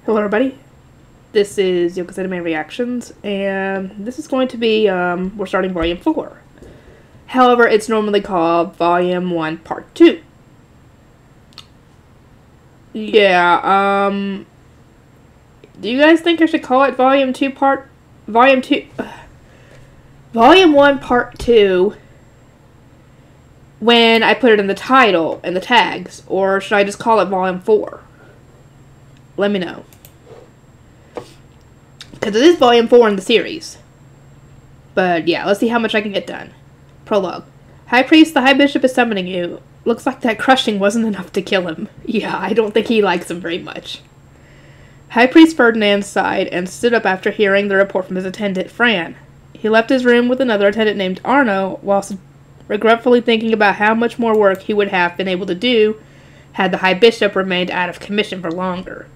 Hello everybody, this is Yoko's Anime Reactions, and this is going to be, we're starting Volume 4. However, it's normally called Volume 1 Part 2. Yeah, do you guys think I should call it Volume 1 Part 2 when I put it in the title and the tags, or should I just call it Volume 4? Let me know. Because it is Volume 4 in the series. But yeah, let's see how much I can get done. Prologue. High Priest, the High Bishop is summoning you. Looks like that crushing wasn't enough to kill him. Yeah, I don't think he likes him very much. High Priest Ferdinand sighed and stood up after hearing the report from his attendant, Fran. He left his room with another attendant named Arno, whilst regretfully thinking about how much more work he would have been able to do had the High Bishop remained out of commission for longer.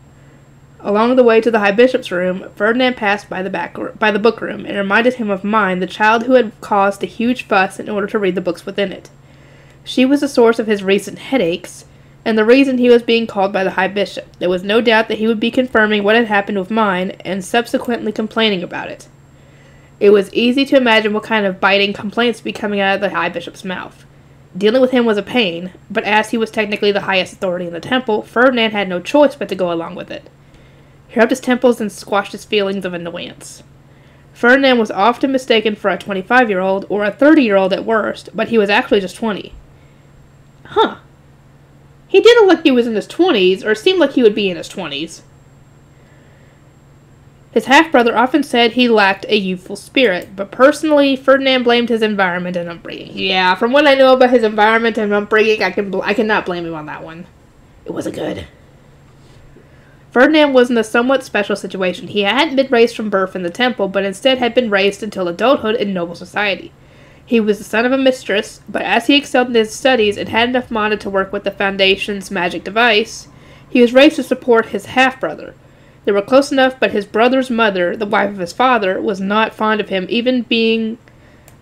Along the way to the High Bishop's room, Ferdinand passed by the book room and reminded him of Mine, the child who had caused a huge fuss in order to read the books within it. She was the source of his recent headaches, and the reason he was being called by the High Bishop. There was no doubt that he would be confirming what had happened with Mine, and subsequently complaining about it. It was easy to imagine what kind of biting complaints would be coming out of the High Bishop's mouth. Dealing with him was a pain, but as he was technically the highest authority in the temple, Ferdinand had no choice but to go along with it. He rubbed his temples and squashed his feelings of annoyance. Ferdinand was often mistaken for a 25-year-old or a 30-year-old at worst, but he was actually just 20. Huh. He didn't look like he was in his 20s, or seemed like he would be in his 20s. His half-brother often said he lacked a youthful spirit, but personally, Ferdinand blamed his environment and upbringing. Yeah, from what I know about his environment and upbringing, I cannot blame him on that one. It wasn't good. Ferdinand was in a somewhat special situation. He hadn't been raised from birth in the temple, but instead had been raised until adulthood in noble society. He was the son of a mistress, but as he excelled in his studies and had enough mana to work with the Foundation's magic device, he was raised to support his half-brother. They were close enough, but his brother's mother, the wife of his father, was not fond of him, even being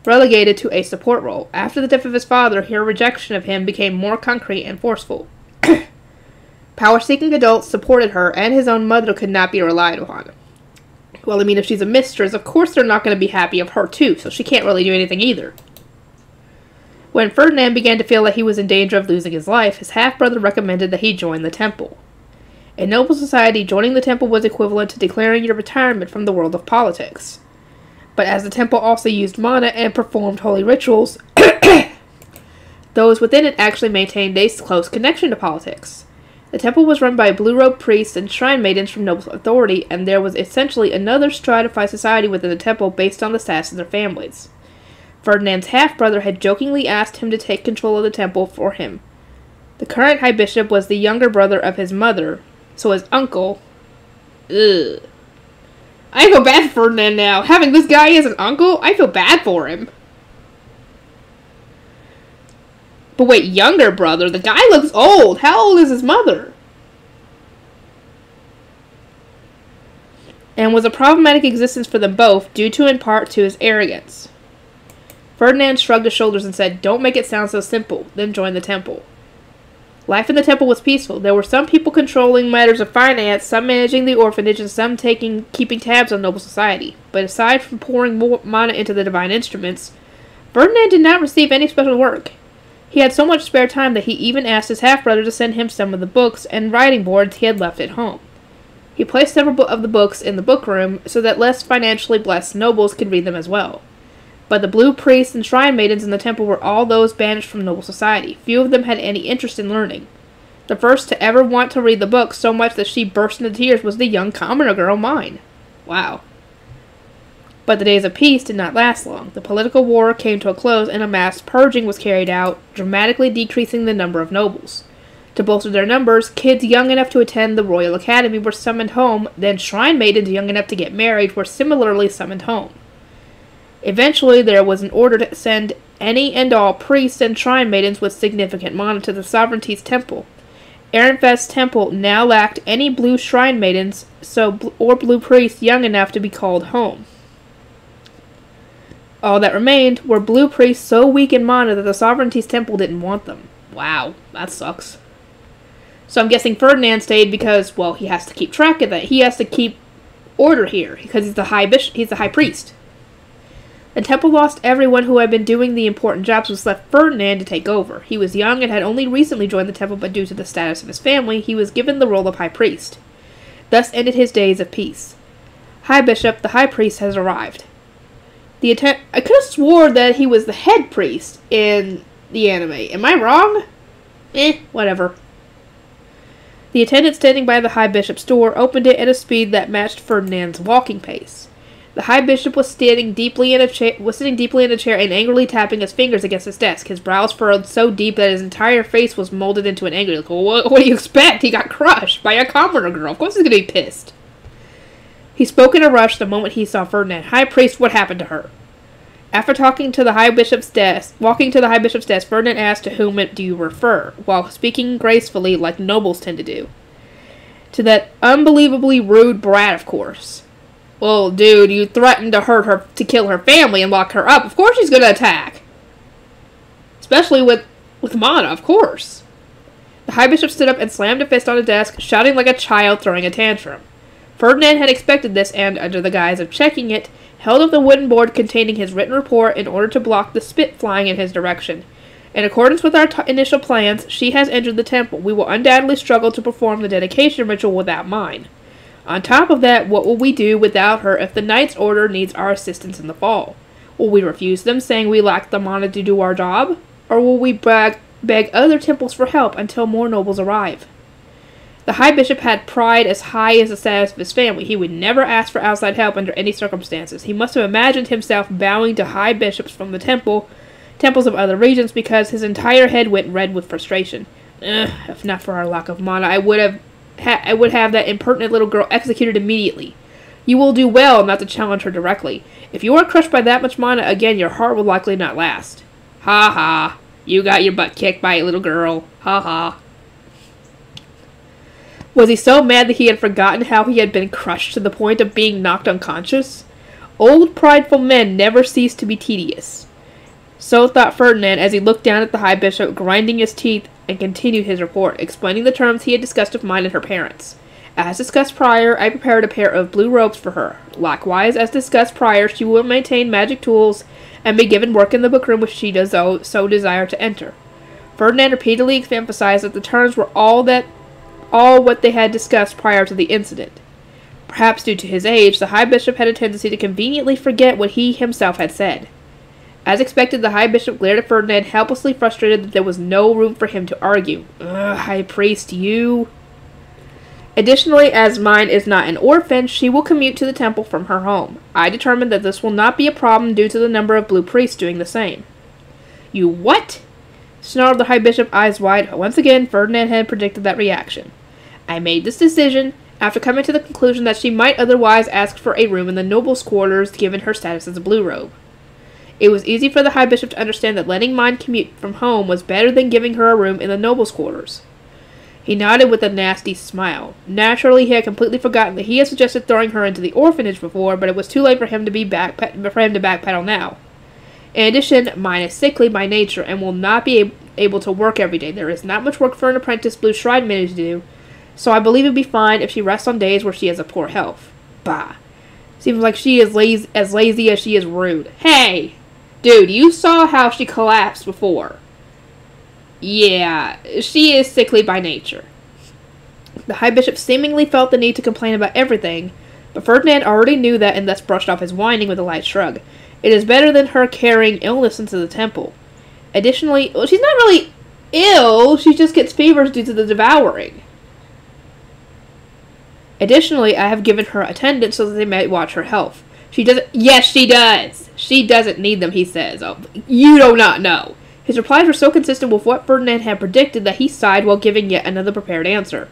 relegated to a support role. After the death of his father, her rejection of him became more concrete and forceful. Power-seeking adults supported her, and his own mother could not be relied upon. Well, I mean, if she's a mistress, of course they're not going to be happy of her too, so she can't really do anything either. When Ferdinand began to feel that he was in danger of losing his life, his half-brother recommended that he join the temple. In noble society, joining the temple was equivalent to declaring your retirement from the world of politics. But as the temple also used mana and performed holy rituals, those within it actually maintained a close connection to politics. The temple was run by blue-robed priests and shrine maidens from noble authority, and there was essentially another stratified society within the temple based on the status of their families. Ferdinand's half-brother had jokingly asked him to take control of the temple for him. The current High Bishop was the younger brother of his mother, so his uncle... Ugh. I feel bad for Ferdinand now. Having this guy as an uncle, I feel bad for him. But wait, younger brother? The guy looks old. How old is his mother? And was a problematic existence for them both, due to in part to his arrogance. Ferdinand shrugged his shoulders and said, "Don't make it sound so simple," then joined the temple. Life in the temple was peaceful. There were some people controlling matters of finance, some managing the orphanage, and some keeping tabs on noble society. But aside from pouring more mana into the divine instruments, Ferdinand did not receive any special work. He had so much spare time that he even asked his half-brother to send him some of the books and writing boards he had left at home. He placed several of the books in the book room so that less financially blessed nobles could read them as well. But the blue priests and shrine maidens in the temple were all those banished from noble society. Few of them had any interest in learning. The first to ever want to read the books so much that she burst into tears was the young commoner girl, Mine. Wow. But the days of peace did not last long. The political war came to a close and a mass purging was carried out, dramatically decreasing the number of nobles. To bolster their numbers, kids young enough to attend the Royal Academy were summoned home, then shrine maidens young enough to get married were similarly summoned home. Eventually, there was an order to send any and all priests and shrine maidens with significant mana to the Sovereignty's temple. Ehrenfest's temple now lacked any blue shrine maidens or blue priests young enough to be called home. All that remained were blue priests so weak in mana that the Sovereignty's temple didn't want them. Wow, that sucks. So I'm guessing Ferdinand stayed because, well, he has to keep track of that. He has to keep order here because he's the high priest. The temple lost everyone who had been doing the important jobs, was left Ferdinand to take over. He was young and had only recently joined the temple, but due to the status of his family, he was given the role of high priest. Thus ended his days of peace. High Bishop, the high priest, has arrived. I could have swore that he was the head priest in the anime. Am I wrong? Whatever. The attendant standing by the High Bishop's door opened it at a speed that matched Ferdinand's walking pace. The High Bishop was sitting deeply in a chair and angrily tapping his fingers against his desk. His brows furrowed so deep that his entire face was molded into an anger. Like, what do you expect? He got crushed by a commoner girl. Of course he's going to be pissed. He spoke in a rush the moment he saw Ferdinand. High Priest, what happened to her? After walking to the High Bishop's desk, Ferdinand asked, to whom do you refer, while speaking gracefully like nobles tend to do. To that unbelievably rude brat, of course. Well, dude, you threatened to kill her family and lock her up. Of course she's going to attack. Especially with Mana, of course. The High Bishop stood up and slammed a fist on the desk, shouting like a child throwing a tantrum. Ferdinand had expected this and, under the guise of checking it, held up the wooden board containing his written report in order to block the spit flying in his direction. In accordance with our initial plans, she has entered the temple. We will undoubtedly struggle to perform the dedication ritual without mine. On top of that, what will we do without her if the Knight's Order needs our assistance in the fall? Will we refuse them, saying we lack the mana to do our job? Or will we beg other temples for help until more nobles arrive? The High Bishop had pride as high as the status of his family. He would never ask for outside help under any circumstances. He must have imagined himself bowing to high bishops from the temples of other regions, because his entire head went red with frustration. If not for our lack of mana, I would have that impertinent little girl executed immediately. You will do well not to challenge her directly. If you are crushed by that much mana again, your heart will likely not last. Ha ha. You got your butt kicked by a little girl. Ha ha. Was he so mad that he had forgotten how he had been crushed to the point of being knocked unconscious? Old prideful men never cease to be tedious. So thought Ferdinand as he looked down at the High Bishop, grinding his teeth, and continued his report, explaining the terms he had discussed with mine and her parents. As discussed prior, I prepared a pair of blue robes for her. Likewise, as discussed prior, she will maintain magic tools and be given work in the bookroom which she does so desire to enter. Ferdinand repeatedly emphasized that the terms were all what they had discussed prior to the incident. Perhaps due to his age, the High Bishop had a tendency to conveniently forget what he himself had said. As expected, the High Bishop glared at Ferdinand, helplessly frustrated that there was no room for him to argue. High Priest, you... Additionally, as mine is not an orphan, she will commute to the temple from her home. I determined that this will not be a problem due to the number of blue priests doing the same. You what? Snarled the High Bishop, eyes wide. Once again, Ferdinand had predicted that reaction. I made this decision after coming to the conclusion that she might otherwise ask for a room in the nobles' quarters given her status as a blue robe. It was easy for the High Bishop to understand that letting mine commute from home was better than giving her a room in the nobles' quarters. He nodded with a nasty smile. Naturally, he had completely forgotten that he had suggested throwing her into the orphanage before, but it was too late for him to backpedal now. In addition, mine is sickly by nature and will not be able to work every day. There is not much work for an apprentice blue shrine maiden to do, so I believe it would be fine if she rests on days where she has a poor health. Bah. Seems like she is as lazy as she is rude. Hey! Dude, you saw how she collapsed before. Yeah, she is sickly by nature. The High Bishop seemingly felt the need to complain about everything, but Ferdinand already knew that and thus brushed off his whining with a light shrug. It is better than her carrying illness into the temple. Additionally, well, she's not really ill, she just gets fevers due to the devouring. Additionally, I have given her attendants so that they may watch her health. She doesn't... Yes, she does! She doesn't need them, he says. Oh, you do not know. His replies were so consistent with what Ferdinand had predicted that he sighed while giving yet another prepared answer.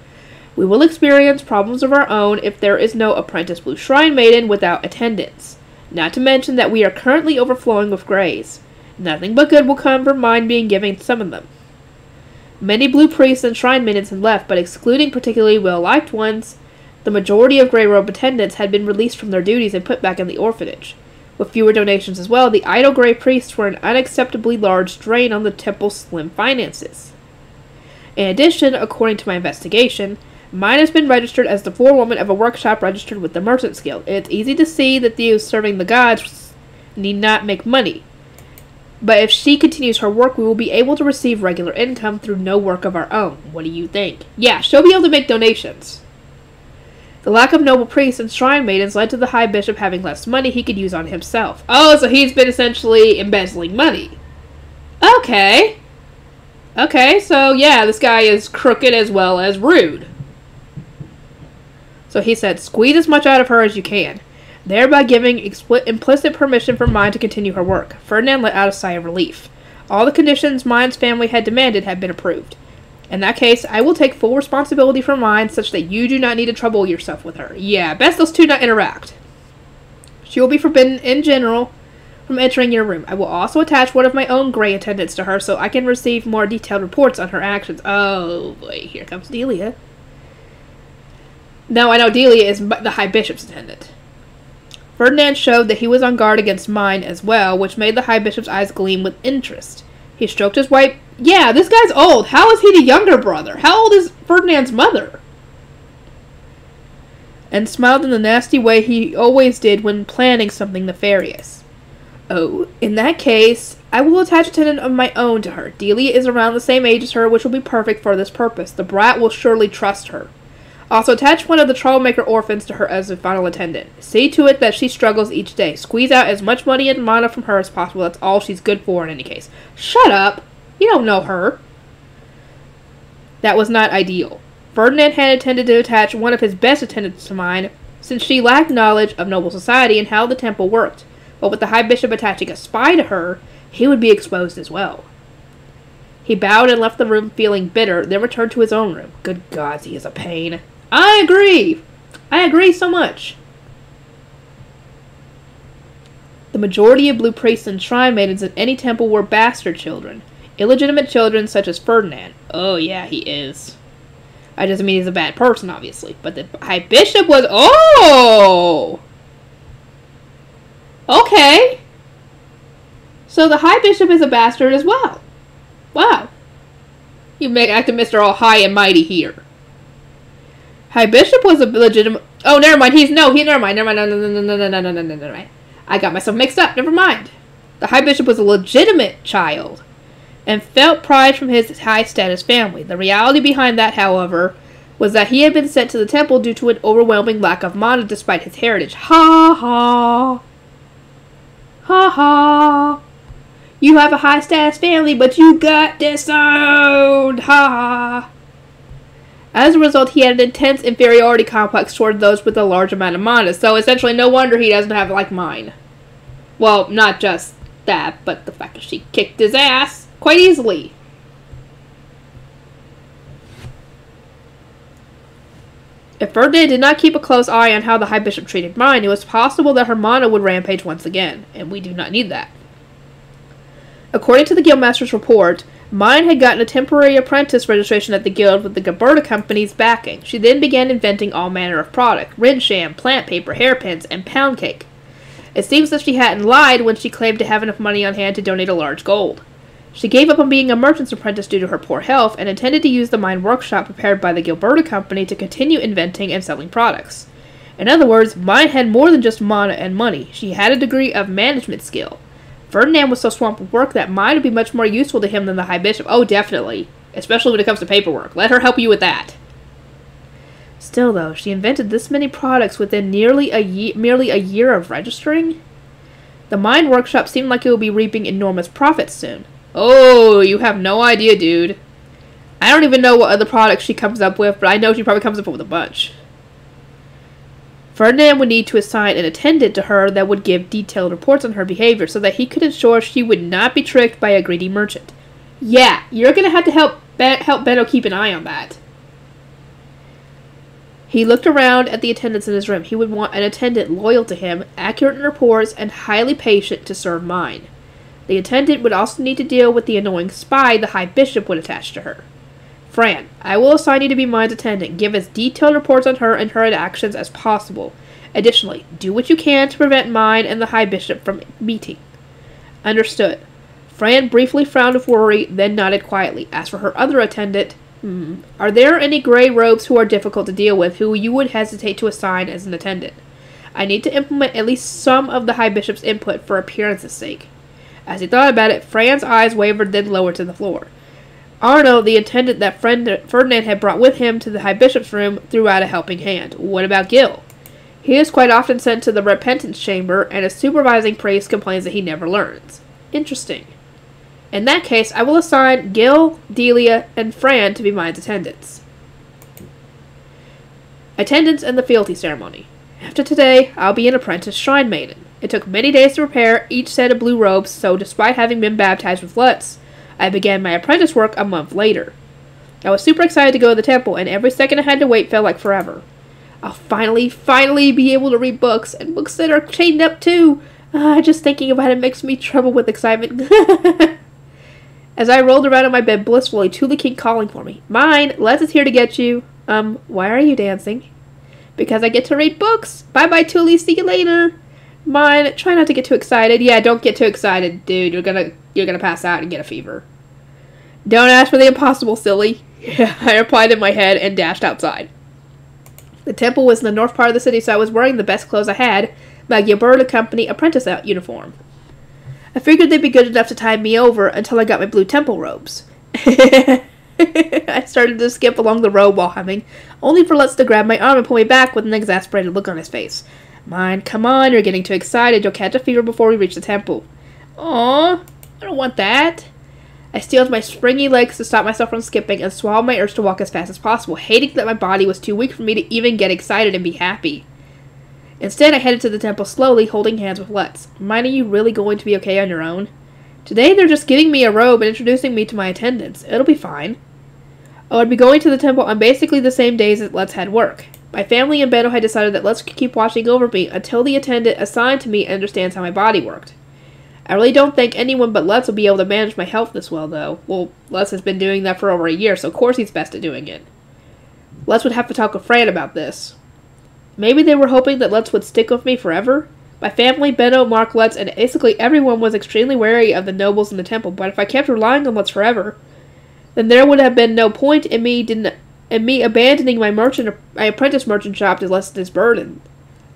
We will experience problems of our own if there is no apprentice blue shrine maiden without attendants. Not to mention that we are currently overflowing with greys. Nothing but good will come from mine being given some of them. Many blue priests and shrine maidens had left, but excluding particularly well-liked ones, the majority of grey-robe attendants had been released from their duties and put back in the orphanage. With fewer donations as well, the idle grey priests were an unacceptably large drain on the temple's slim finances. In addition, according to my investigation, Mine has been registered as the forewoman of a workshop registered with the Merchants Guild. It's easy to see that those serving the gods need not make money. But if she continues her work, we will be able to receive regular income through no work of our own. What do you think? Yeah, she'll be able to make donations. The lack of noble priests and shrine maidens led to the High Bishop having less money he could use on himself. Oh, so he's been essentially embezzling money. Okay. Okay, so yeah, this guy is crooked as well as rude. So he said, squeeze as much out of her as you can, thereby giving implicit permission for Mine to continue her work. Ferdinand let out a sigh of relief. All the conditions Mine's family had demanded had been approved. In that case, I will take full responsibility for Mine such that you do not need to trouble yourself with her. Yeah, best those two not interact. She will be forbidden in general from entering your room. I will also attach one of my own gray attendants to her so I can receive more detailed reports on her actions. Oh boy, here comes Delia. Now I know Delia is the High Bishop's attendant. Ferdinand showed that he was on guard against Mine as well, which made the High Bishop's eyes gleam with interest. He stroked his white... Yeah, this guy's old. How is he the younger brother? How old is Ferdinand's mother? And smiled in the nasty way he always did when planning something nefarious. Oh, in that case, I will attach a attendant of my own to her. Delia is around the same age as her, which will be perfect for this purpose. The brat will surely trust her. Also, attach one of the troublemaker orphans to her as a final attendant. See to it that she struggles each day. Squeeze out as much money and mana from her as possible. That's all she's good for in any case. Shut up! You don't know her. That was not ideal. Ferdinand had intended to attach one of his best attendants to Mine, since she lacked knowledge of noble society and how the temple worked. But with the High Bishop attaching a spy to her, he would be exposed as well. He bowed and left the room feeling bitter, then returned to his own room. Good gods, he is a pain. I agree! I agree so much. The majority of blue priests and shrine maidens in any temple were bastard children. Illegitimate children such as Ferdinand. Oh yeah, he is. I doesn't mean he's a bad person, obviously. But the High Bishop was... Oh! Okay. So the High Bishop is a bastard as well. Wow. You make acting Mr. All High and Mighty here. High Bishop was a legitimate... Oh, never mind. Never mind. No. I got myself mixed up. Never mind. The High Bishop was a legitimate child and felt pride from his high-status family. The reality behind that, however, was that he had been sent to the temple due to an overwhelming lack of mana despite his heritage. Ha ha. Ha ha. You have a high-status family, but you got disowned. Ha ha. As a result, he had an intense inferiority complex toward those with a large amount of mana, so essentially no wonder he doesn't have like mine. Well, not just that, but the fact that she kicked his ass quite easily. If Ferdinand did not keep a close eye on how the High Bishop treated Mine, it was possible that her mana would rampage once again, and we do not need that. According to the Guildmaster's report, Mine had gotten a temporary apprentice registration at the guild with the Gilberta Company's backing. She then began inventing all manner of product, rinsham, plant paper, hairpins, and pound cake. It seems that she hadn't lied when she claimed to have enough money on hand to donate a large gold. She gave up on being a merchant's apprentice due to her poor health and intended to use the mine workshop prepared by the Gilberta Company to continue inventing and selling products. In other words, Mine had more than just mana and money. She had a degree of management skill. Ferdinand was so swamped with work that Mine would be much more useful to him than the High Bishop. Oh, definitely. Especially when it comes to paperwork. Let her help you with that. Still, though, she invented this many products within merely a year of registering? The mine workshop seemed like it would be reaping enormous profits soon. Oh, you have no idea, dude. I don't even know what other products she comes up with, but I know she probably comes up with a bunch. Ferdinand would need to assign an attendant to her that would give detailed reports on her behavior so that he could ensure she would not be tricked by a greedy merchant. Yeah, you're going to have to help Benno keep an eye on that. He looked around at the attendants in his room. He would want an attendant loyal to him, accurate in reports, and highly patient to serve Mine. The attendant would also need to deal with the annoying spy the High Bishop would attach to her. Fran, I will assign you to be Mine's attendant. Give as detailed reports on her and her actions as possible. Additionally, do what you can to prevent Mine and the High Bishop from meeting. Understood. Fran briefly frowned with worry, then nodded quietly. As for her other attendant, Are there any gray robes who are difficult to deal with who you would hesitate to assign as an attendant? I need to implement at least some of the High Bishop's input for appearance's sake. As he thought about it, Fran's eyes wavered, then lowered to the floor. Arno, the attendant that Ferdinand had brought with him to the High Bishop's room, threw out a helping hand. What about Gil? He is quite often sent to the repentance chamber, and a supervising priest complains that he never learns. Interesting. In that case, I will assign Gil, Delia, and Fran to be my attendants. Attendance and the fealty ceremony. After today, I'll be an apprentice shrine maiden. It took many days to prepare each set of blue robes, so despite having been baptized with Lutz, I began my apprentice work a month later. I was super excited to go to the temple, and every second I had to wait felt like forever. I'll finally be able to read books, and books that are chained up too. Just thinking about it makes me tremble with excitement. As I rolled around in my bed blissfully, Tula came calling for me. Mine, Les is here to get you. Why are you dancing? Because I get to read books. Bye-bye, Tuli. See you later. Mine, try not to get too excited. Yeah, don't get too excited, dude. You're gonna pass out and get a fever. Don't ask for the impossible, silly. Yeah, I replied in my head and dashed outside. The temple was in the north part of the city, so I was wearing the best clothes I had, my Gilberta Company apprentice uniform. I figured they'd be good enough to tide me over until I got my blue temple robes. I started to skip along the road while humming, only for Lutz to grab my arm and pull me back with an exasperated look on his face. Mine, come on, you're getting too excited. You'll catch a fever before we reach the temple. Aw, I don't want that. I steeled my springy legs to stop myself from skipping and swallowed my urge to walk as fast as possible, hating that my body was too weak for me to even get excited and be happy. Instead, I headed to the temple slowly, holding hands with Lutz. Mine, are you really going to be okay on your own? Today, they're just giving me a robe and introducing me to my attendants. It'll be fine. I would be going to the temple on basically the same days that Lutz had work. My family and Benno had decided that Lutz could keep watching over me until the attendant assigned to me understands how my body worked. I really don't think anyone but Lutz will be able to manage my health this well, though. Well, Lutz has been doing that for over a year, so of course he's best at doing it. Lutz would have to talk with Fran about this. Maybe they were hoping that Lutz would stick with me forever? My family, Benno, Mark, Lutz, and basically everyone was extremely wary of the nobles in the temple, but if I kept relying on Lutz forever, then there would have been no point in me abandoning my apprentice merchant shop to lessen his burden.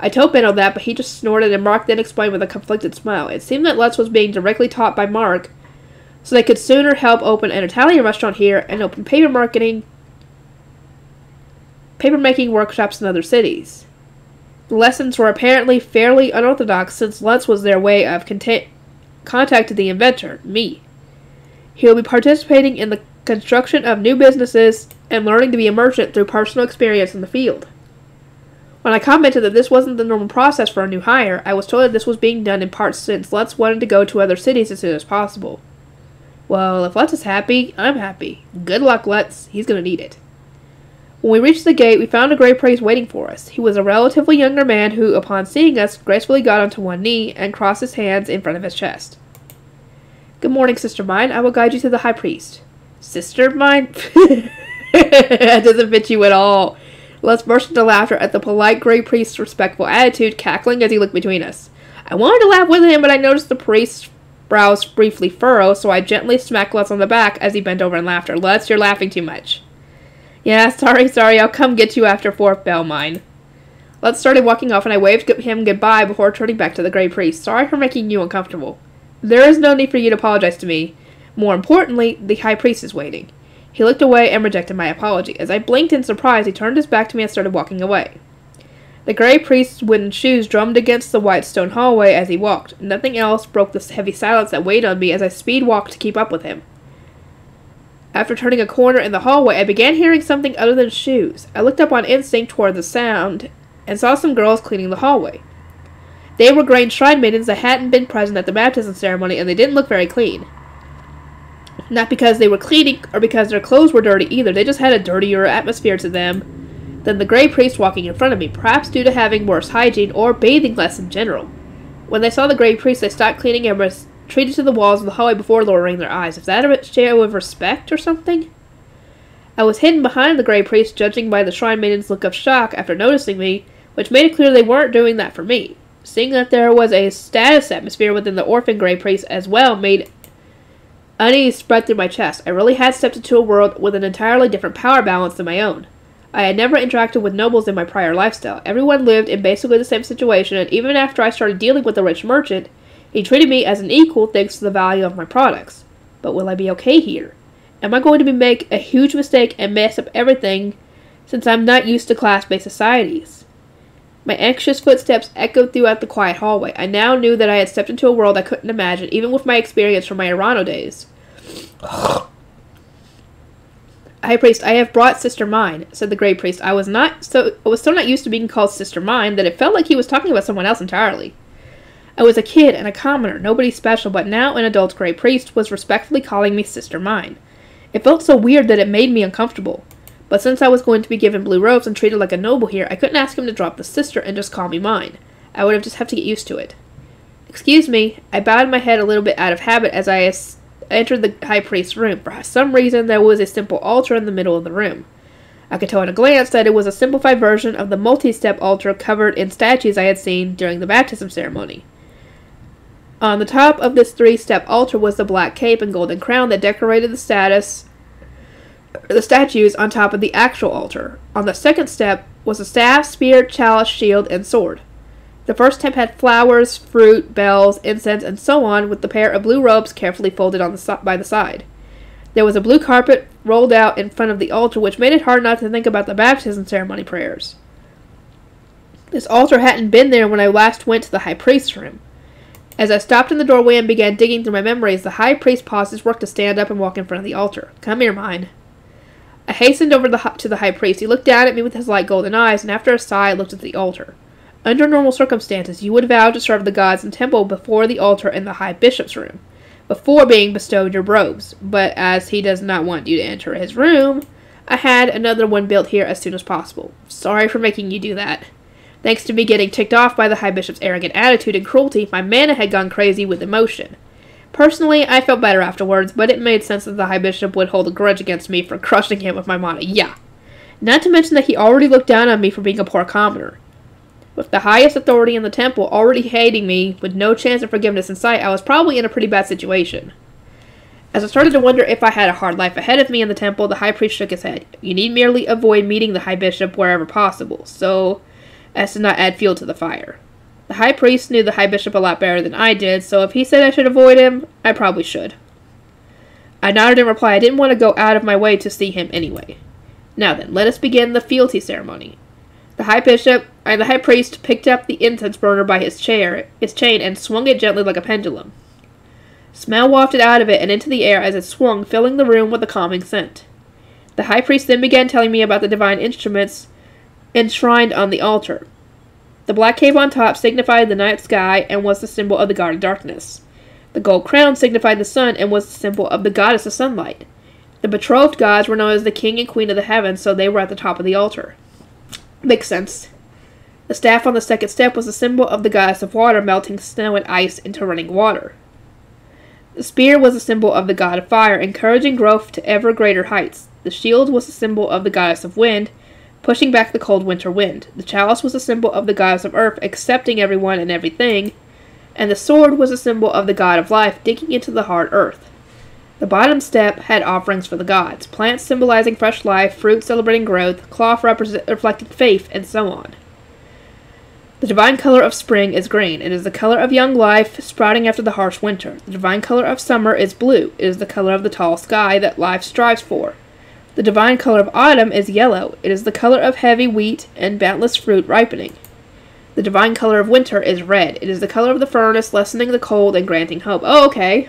I told Benno that, but he just snorted, and Mark then explained with a conflicted smile. It seemed that Lutz was being directly taught by Mark, so they could sooner help open an Italian restaurant here and open paper-making workshops in other cities. The lessons were apparently fairly unorthodox, since Lutz was their way of contacting the inventor, me. He will be participating in the construction of new businesses and learning to be a merchant through personal experience in the field. When I commented that this wasn't the normal process for a new hire, I was told that this was being done in part since Lutz wanted to go to other cities as soon as possible. Well, if Lutz is happy, I'm happy. Good luck, Lutz. He's going to need it. When we reached the gate, we found a gray priest waiting for us. He was a relatively younger man who, upon seeing us, gracefully got onto one knee and crossed his hands in front of his chest. Good morning, sister mine. I will guide you to the high priest. Sister mine? That doesn't fit you at all. Let's burst into laughter at the polite gray priest's respectful attitude, cackling as he looked between us. I wanted to laugh with him, but I noticed the priest's brows briefly furrow, so I gently smacked Lutz on the back as he bent over in laughter. Lutz, you're laughing too much. Yeah, sorry, I'll come get you after fourth bell, mine. Lutz started walking off, and I waved him goodbye before turning back to the gray priest. Sorry for making you uncomfortable. There is no need for you to apologize to me. More importantly, the high priest is waiting. He looked away and rejected my apology. As I blinked in surprise, he turned his back to me and started walking away. The gray priest's wooden shoes drummed against the white stone hallway as he walked. Nothing else broke the heavy silence that weighed on me as I speed walked to keep up with him. After turning a corner in the hallway, I began hearing something other than shoes. I looked up on instinct toward the sound and saw some girls cleaning the hallway. They were Grain Shrine Maidens that hadn't been present at the baptism ceremony, and they didn't look very clean. Not because they were cleaning or because their clothes were dirty either. They just had a dirtier atmosphere to them than the gray priest walking in front of me, perhaps due to having worse hygiene or bathing less in general. When they saw the gray priest, they stopped cleaning and retreated to the walls of the hallway before lowering their eyes. Is that a show of respect or something? I was hidden behind the gray priest, judging by the Shrine Maiden's look of shock after noticing me, which made it clear they weren't doing that for me. Seeing that there was a status atmosphere within the orphan gray priest as well made Unease spread through my chest. I really had stepped into a world with an entirely different power balance than my own. I had never interacted with nobles in my prior lifestyle. Everyone lived in basically the same situation, and even after I started dealing with a rich merchant, he treated me as an equal thanks to the value of my products. But will I be okay here? Am I going to make a huge mistake and mess up everything since I'm not used to class-based societies? My anxious footsteps echoed throughout the quiet hallway. I now knew that I had stepped into a world I couldn't imagine, even with my experience from my Irano days. High Priest, I have brought Sister Mine, said the Grey Priest. I was so not used to being called Sister Mine that it felt like he was talking about someone else entirely. I was a kid and a commoner, nobody special, but now an adult Grey Priest was respectfully calling me Sister Mine. It felt so weird that it made me uncomfortable. But since I was going to be given blue robes and treated like a noble here, I couldn't ask him to drop the sister and just call me Mine. I would just have to get used to it. Excuse me, I bowed my head a little bit out of habit as I entered the High Priest's room. For some reason, there was a simple altar in the middle of the room. I could tell at a glance that it was a simplified version of the multi-step altar covered in statues I had seen during the baptism ceremony. On the top of this 3-step altar was the black cape and golden crown that decorated the statues on top of the actual altar. On the second step was a staff, spear, chalice, shield, and sword. The first step had flowers, fruit, bells, incense, and so on, with the pair of blue robes carefully folded on by the side. There was a blue carpet rolled out in front of the altar, which made it hard not to think about the baptism ceremony prayers. This altar hadn't been there when I last went to the High Priest's room. As I stopped in the doorway and began digging through my memories, the High Priest paused his work to stand up and walk in front of the altar. Come here, Mine. I hastened over to the High Priest. He looked down at me with his light golden eyes, and after a sigh, looked at the altar. Under normal circumstances, you would vow to serve the gods in the temple before the altar in the High Bishop's room, before being bestowed your robes. But as he does not want you to enter his room, I had another one built here as soon as possible. Sorry for making you do that. Thanks to me getting ticked off by the High Bishop's arrogant attitude and cruelty, my mana had gone crazy with emotion. Personally, I felt better afterwards, but it made sense that the High Bishop would hold a grudge against me for crushing him with my mana. Yeah. Not to mention that he already looked down on me for being a poor commoner. With the highest authority in the temple already hating me, with no chance of forgiveness in sight, I was probably in a pretty bad situation. As I started to wonder if I had a hard life ahead of me in the temple, the High Priest shook his head. You need merely avoid meeting the High Bishop wherever possible, so as to not add fuel to the fire. The High Priest knew the High Bishop a lot better than I did, so if he said I should avoid him, I probably should. I nodded in reply. I didn't want to go out of my way to see him anyway. Now then, let us begin the fealty ceremony. The High Priest picked up the incense burner by his chain, and swung it gently like a pendulum. Smell wafted out of it and into the air as it swung, filling the room with a calming scent. The High Priest then began telling me about the divine instruments enshrined on the altar. The black cape on top signified the night sky and was the symbol of the god of darkness. The gold crown signified the sun and was the symbol of the goddess of sunlight. The betrothed gods were known as the king and queen of the heavens, so they were at the top of the altar. Makes sense. The staff on the second step was the symbol of the goddess of water, melting snow and ice into running water. The spear was a symbol of the god of fire, encouraging growth to ever greater heights. The shield was a symbol of the goddess of wind, pushing back the cold winter wind. The chalice was a symbol of the goddess of earth, accepting everyone and everything, and the sword was a symbol of the god of life, digging into the hard earth. The bottom step had offerings for the gods, plants symbolizing fresh life, fruit celebrating growth, cloth reflecting faith, and so on. The divine color of spring is green. It is the color of young life, sprouting after the harsh winter. The divine color of summer is blue. It is the color of the tall sky that life strives for. The divine color of autumn is yellow. It is the color of heavy wheat and boundless fruit ripening. The divine color of winter is red. It is the color of the furnace, lessening the cold and granting hope. Oh, okay.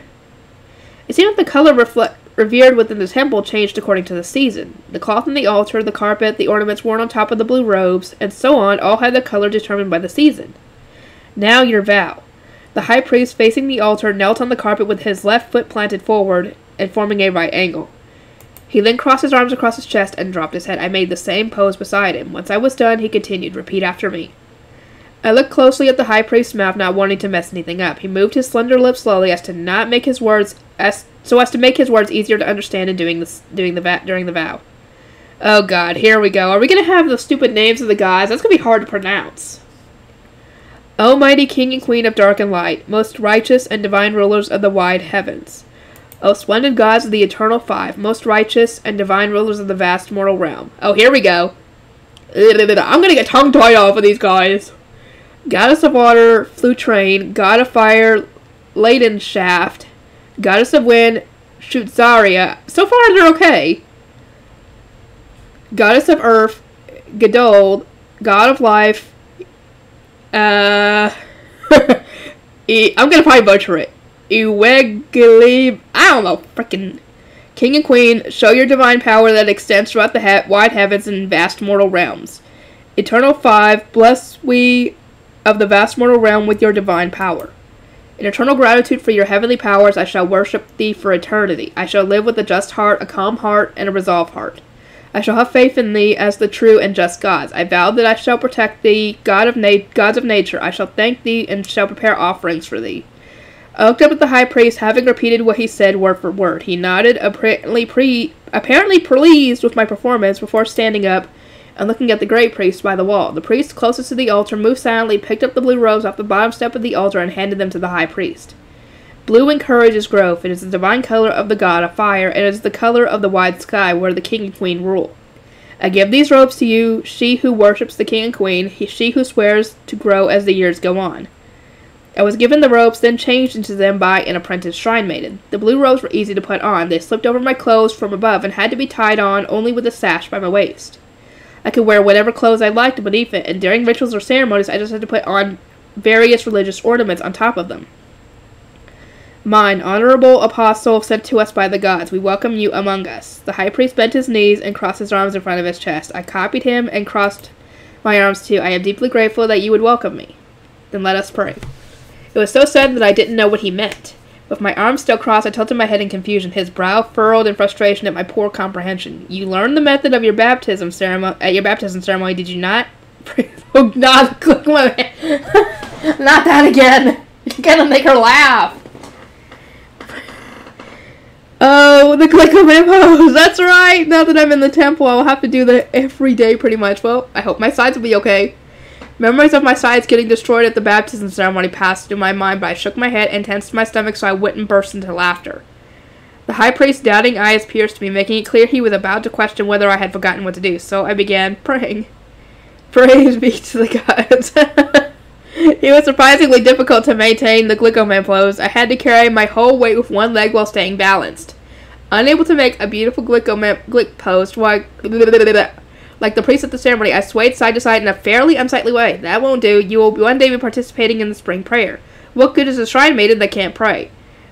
It seemed that the color revered within the temple changed according to the season. The cloth on the altar, the carpet, the ornaments worn on top of the blue robes, and so on, all had the color determined by the season. Now your vow. The High Priest, facing the altar, knelt on the carpet with his left foot planted forward and forming a right angle. He then crossed his arms across his chest and dropped his head. I made the same pose beside him. Once I was done, he continued, repeat after me. I looked closely at the High Priest's mouth, not wanting to mess anything up. He moved his slender lips slowly so as to make his words easier to understand in during the vow. Oh God, here we go. Are we going to have the stupid names of the gods? That's going to be hard to pronounce. O mighty King and Queen of dark and light, most righteous and divine rulers of the wide heavens. O splendid gods of the eternal five, most righteous and divine rulers of the vast mortal realm. Oh, here we go. I'm gonna get tongue-tied off of these guys. Goddess of water, flute train. God of fire, Maiden shaft. Goddess of wind, Shutzaria. So far, they're okay. Goddess of earth, Gadold. God of life. I'm gonna probably butcher it. Iweglib. I don't know. Frickin' King and Queen, show your divine power that extends throughout the wide heavens and vast mortal realms. Eternal five, bless we of the vast mortal realm with your divine power. In eternal gratitude for your heavenly powers, I shall worship thee for eternity. I shall live with a just heart, a calm heart, and a resolved heart. I shall have faith in thee as the true and just gods. I vow that I shall protect thee, gods of nature. I shall thank thee and shall prepare offerings for thee. I looked up at the high priest, having repeated what he said word for word. He nodded, apparently pleased with my performance, before standing up and looking at the great priest by the wall. The priest closest to the altar moved silently, picked up the blue robes off the bottom step of the altar, and handed them to the high priest. Blue encourages growth. It is the divine color of the god of fire. It is the color of the wide sky where the king and queen rule. I give these robes to you, she who worships the king and queen, she who swears to grow as the years go on. I was given the robes, then changed into them by an apprentice shrine maiden. The blue robes were easy to put on. They slipped over my clothes from above and had to be tied on only with a sash by my waist. I could wear whatever clothes I liked beneath it, and during rituals or ceremonies I just had to put on various religious ornaments on top of them. Mine, honorable apostle sent to us by the gods, we welcome you among us. The high priest bent his knees and crossed his arms in front of his chest. I copied him and crossed my arms too. I am deeply grateful that you would welcome me. Then let us pray. It was so sudden that I didn't know what he meant. With my arms still crossed, I tilted my head in confusion, his brow furrowed in frustration at my poor comprehension. You learned the method of your baptism ceremony, did you not? Oh, not click my head. Not that again. You're gonna make her laugh. Oh, the click of my pose. That's right. Now that I'm in the temple, I will have to do that every day pretty much. Well, I hope my sides will be okay. Memories of my sides getting destroyed at the baptism ceremony passed through my mind, but I shook my head and tensed my stomach so I wouldn't burst into laughter. The high priest's doubting eyes pierced me, making it clear he was about to question whether I had forgotten what to do, so I began praying. Praise be to the gods. It was surprisingly difficult to maintain the glycoman pose. I had to carry my whole weight with one leg while staying balanced. Unable to make a beautiful glick pose, like the priest at the ceremony, I swayed side to side in a fairly unsightly way. That won't do. You will one day be participating in the spring prayer. What good is a shrine maiden that can't pray?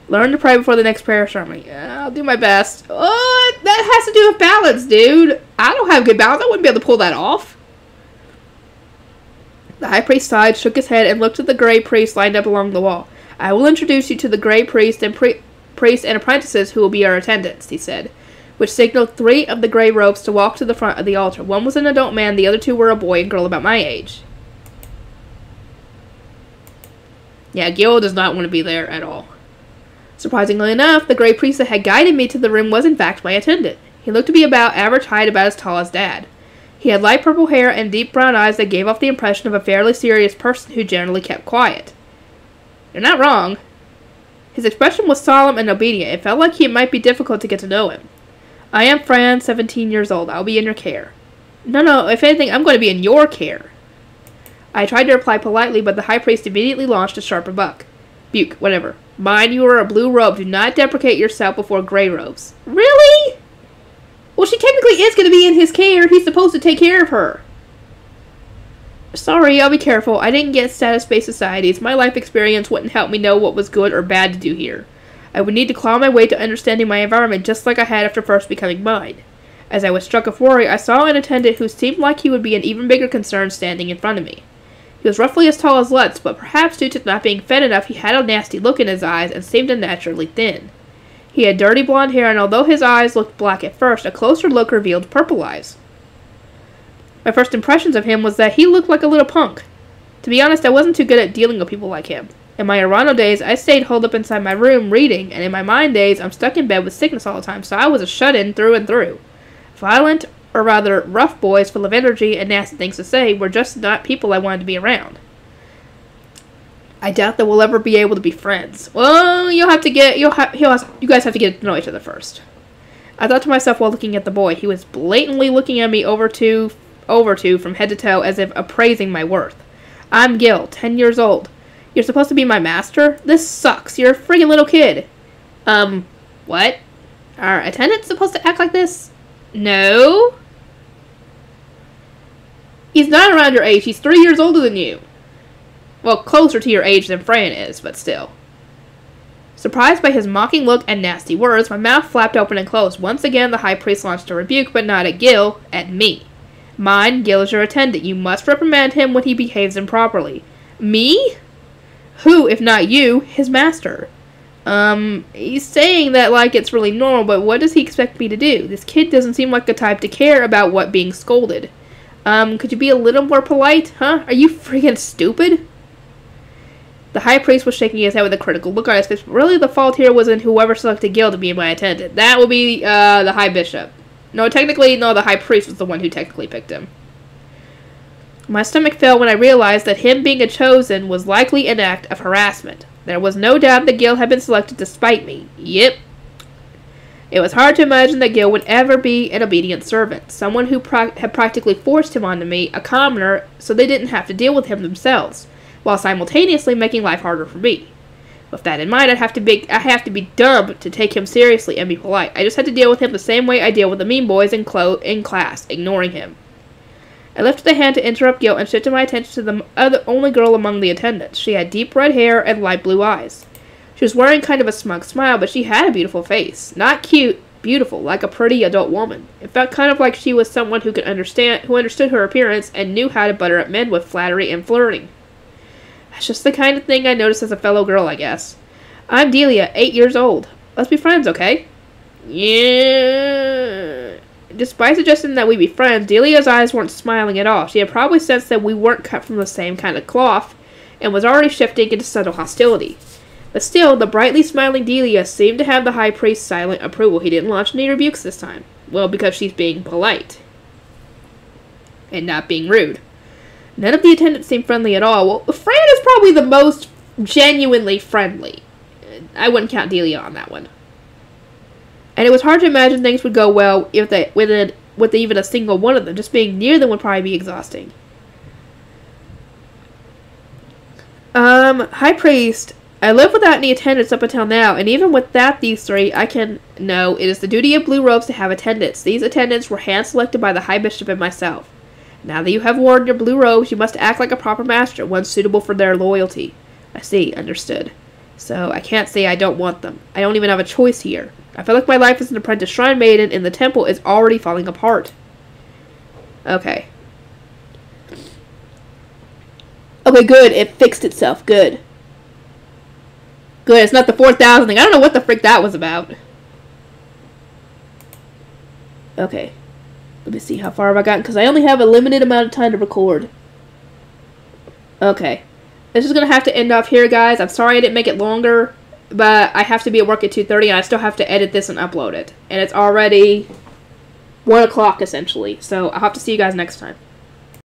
Learn to pray before the next prayer ceremony. I'll do my best. Oh, that has to do with balance, dude. I don't have good balance. I wouldn't be able to pull that off. The high priest sighed, shook his head, and looked at the gray priest lined up along the wall. I will introduce you to the gray priest and apprentices who will be our attendants, he said, which signaled 3 of the gray robes to walk to the front of the altar. One was an adult man, the other 2 were a boy and girl about my age. Yeah, Gil does not want to be there at all. Surprisingly enough, the gray priest that had guided me to the room was in fact my attendant. He looked to be about average height, about as tall as Dad. He had light purple hair and deep brown eyes that gave off the impression of a fairly serious person who generally kept quiet. You're not wrong. His expression was solemn and obedient. It felt like it might be difficult to get to know him. I am Fran, 17 years old. I'll be in your care. No, if anything, I'm going to be in your care. I tried to reply politely, but the high priest immediately launched a sharp rebuke. Whatever. Mind you are a blue robe. Do not deprecate yourself before gray robes. Really? Well, she technically is going to be in his care. He's supposed to take care of her. Sorry, I'll be careful. I didn't get status-based societies. My life experience wouldn't help me know what was good or bad to do here. I would need to claw my way to understanding my environment just like I had after first becoming mine. As I was struck with worry, I saw an attendant who seemed like he would be an even bigger concern standing in front of me. He was roughly as tall as Lutz, but perhaps due to not being fed enough, he had a nasty look in his eyes and seemed unnaturally thin. He had dirty blonde hair, and although his eyes looked black at first, a closer look revealed purple eyes. My first impressions of him was that he looked like a little punk. To be honest, I wasn't too good at dealing with people like him. In my Arano days, I stayed holed up inside my room reading, and in my mind days, I'm stuck in bed with sickness all the time, so I was a shut-in through and through. Violent, or rather rough boys full of energy and nasty things to say were just not people I wanted to be around. I doubt that we'll ever be able to be friends. Well, you guys have to get to know each other first. I thought to myself while looking at the boy. He was blatantly looking at me over to from head to toe as if appraising my worth. I'm Gil, 10 years old. You're supposed to be my master? This sucks. You're a friggin' little kid. What? Are attendants supposed to act like this? No. He's not around your age. He's 3 years older than you. Well, closer to your age than Fran is, but still. Surprised by his mocking look and nasty words, my mouth flapped open and closed. Once again, the high priest launched a rebuke, but not at Gil, at me. Mine, Gil is your attendant. You must reprimand him when he behaves improperly. Me? Who, if not you, his master? He's saying that like it's really normal, but what does he expect me to do? This kid doesn't seem like the type to care about what being scolded. Could you be a little more polite, huh? Are you friggin' stupid? The high priest was shaking his head with a critical look on his face, but really the fault here was in whoever selected Gil to be my attendant. That would be, the high bishop. No, technically, no, the high priest was the one who technically picked him. My stomach fell when I realized that him being a chosen was likely an act of harassment. There was no doubt that Gil had been selected to spite me. Yep. It was hard to imagine that Gil would ever be an obedient servant, someone who had practically forced him onto me, a commoner, so they didn't have to deal with him themselves, while simultaneously making life harder for me. With that in mind, I have to be dumb to take him seriously and be polite. I just had to deal with him the same way I deal with the mean boys in class, ignoring him. I lifted a hand to interrupt Gil and shifted my attention to the only girl among the attendants. She had deep red hair and light blue eyes. She was wearing kind of a smug smile, but she had a beautiful face. Not cute, beautiful, like a pretty adult woman. It felt kind of like she was someone who understood her appearance and knew how to butter up men with flattery and flirting. That's just the kind of thing I noticed as a fellow girl, I guess. I'm Delia, 8 years old. Let's be friends, okay? Yeah. Despite suggesting that we be friends, Delia's eyes weren't smiling at all. She had probably sensed that we weren't cut from the same kind of cloth, and was already shifting into subtle hostility. But still, the brightly smiling Delia seemed to have the high priest's silent approval. He didn't launch any rebukes this time. Well, because she's being polite. And not being rude. None of the attendants seemed friendly at all. Well, Fran is probably the most genuinely friendly. I wouldn't count Delia on that one. And it was hard to imagine things would go well with even a single one of them. Just being near them would probably be exhausting. High Priest, I lived without any attendants up until now, and even without these three, I can know it is the duty of Blue Robes to have attendants. These attendants were hand-selected by the High Bishop and myself. Now that you have worn your blue robes, you must act like a proper master, one suitable for their loyalty. I see, understood. So, I can't say I don't want them. I don't even have a choice here. I feel like my life as an apprentice shrine maiden in the temple is already falling apart. Okay. Okay, good. It fixed itself. Good. Good. It's not the 4,000 thing. I don't know what the frick that was about. Okay. Let me see how far have I gotten, because I only have a limited amount of time to record. Okay. This is going to have to end off here, guys. I'm sorry I didn't make it longer, but I have to be at work at 2:30, and I still have to edit this and upload it. And it's already 1 o'clock, essentially. So I'll have to see you guys next time.